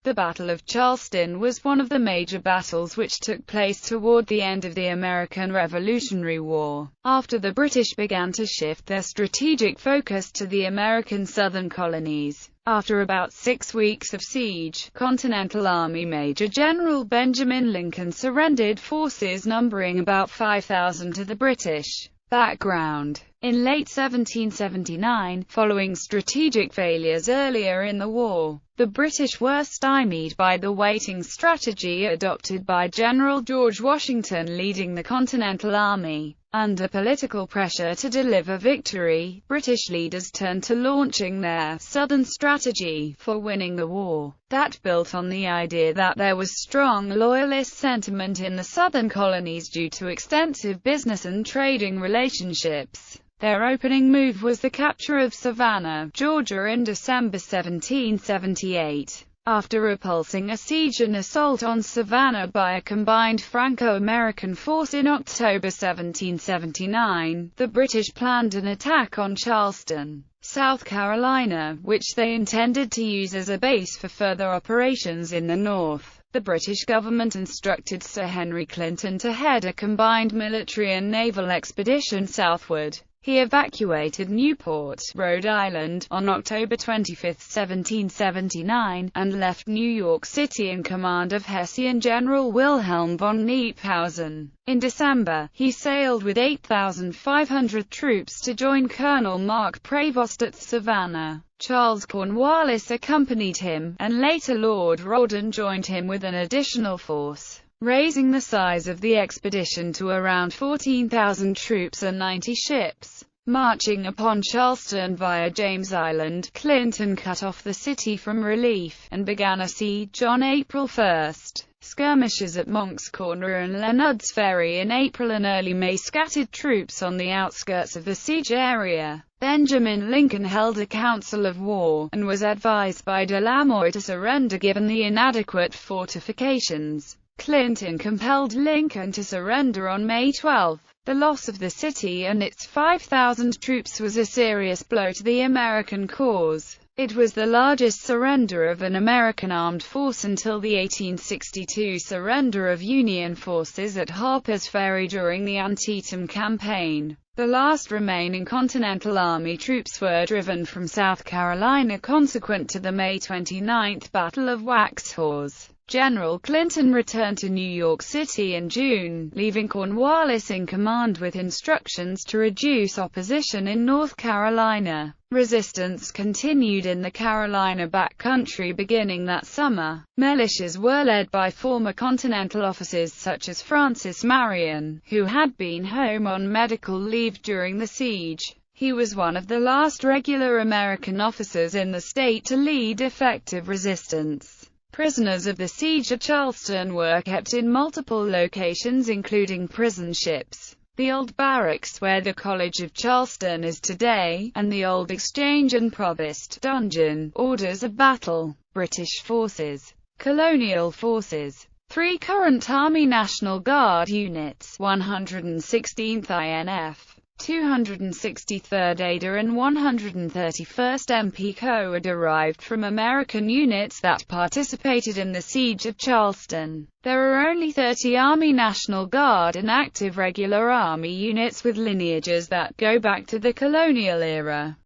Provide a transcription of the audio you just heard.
The Battle of Charleston was one of the major battles which took place toward the end of the American Revolutionary War, after the British began to shift their strategic focus to the American southern colonies. After about 6 weeks of siege, Continental Army Major General Benjamin Lincoln surrendered forces numbering about 5,000 to the British. Background: in late 1779, following strategic failures earlier in the war, the British were stymied by the waiting strategy adopted by General George Washington leading the Continental Army. Under political pressure to deliver victory, British leaders turned to launching their Southern strategy for winning the war. That built on the idea that there was strong loyalist sentiment in the Southern colonies due to extensive business and trading relationships. Their opening move was the capture of Savannah, Georgia in December 1778. After repulsing a siege and assault on Savannah by a combined Franco-American force in October 1779, the British planned an attack on Charleston, South Carolina, which they intended to use as a base for further operations in the north. The British government instructed Sir Henry Clinton to head a combined military and naval expedition southward. He evacuated Newport, Rhode Island, on October 25, 1779, and left New York City in command of Hessian General Wilhelm von Knyphausen. In December, he sailed with 8,500 troops to join Colonel Mark Prevost at Savannah. Charles Cornwallis accompanied him, and later Lord Rawdon joined him with an additional force, raising the size of the expedition to around 14,000 troops and 90 ships. Marching upon Charleston via James Island, Clinton cut off the city from relief, and began a siege on April 1. Skirmishes at Monk's Corner and Leonard's Ferry in April and early May scattered troops on the outskirts of the siege area. Benjamin Lincoln held a council of war, and was advised by De la Moy to surrender given the inadequate fortifications. Clinton compelled Lincoln to surrender on May 12. The loss of the city and its 5,000 troops was a serious blow to the American cause. It was the largest surrender of an American armed force until the 1862 surrender of Union forces at Harper's Ferry during the Antietam Campaign. The last remaining Continental Army troops were driven from South Carolina consequent to the May 29 Battle of Waxhaws. General Clinton returned to New York City in June, leaving Cornwallis in command with instructions to reduce opposition in North Carolina. Resistance continued in the Carolina backcountry beginning that summer. Militias were led by former Continental officers such as Francis Marion, who had been home on medical leave during the siege. He was one of the last regular American officers in the state to lead effective resistance. Prisoners of the siege of Charleston were kept in multiple locations including prison ships, the old barracks where the College of Charleston is today, and the old Exchange and Provost dungeon. Orders of battle: British forces, Colonial forces. 3 current Army National Guard units, 116th INF, 263rd ADA and 131st MP Corps derived from American units that participated in the Siege of Charleston. There are only 30 Army National Guard and active regular Army units with lineages that go back to the colonial era.